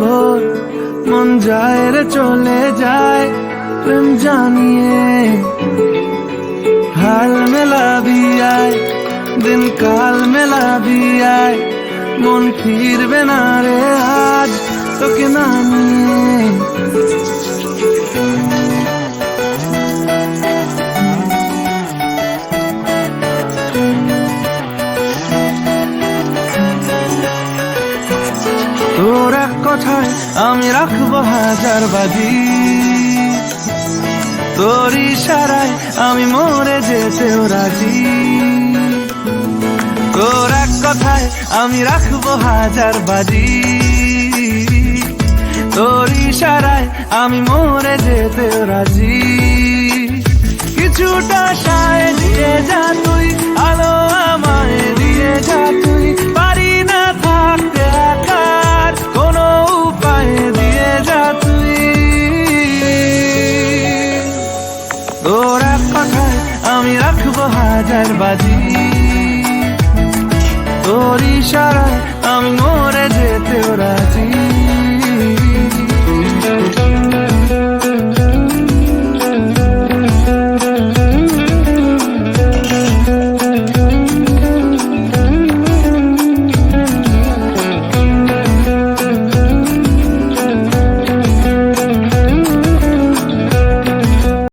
ভোর মন যায় রে চলে যায় প্রেম জানিয়ে। हाल मेला भी आए दिन काल मेला भी आए मन फिरबे ना रे आज তোকে না নিয়ে। তোর এক কথায় আমি রাখবো হাজার বাজি, তোর ইশারায় আমি মরে যেতেও রাজি। তোর এক কথায় আমি রাখবো হাজার বাজি, তোর ইশারায় আমি মরে যেতেও রাজি। কিছুটা সায় দিয়ে যা তুই, আলো আমায় দিয়ে যা তুই, পারি না থাকতে একার কোনো উপায় দিয়ে যা তুই। তোর এক কথায় আমি রাখবো হাজার বাজি, তোর ইশারায়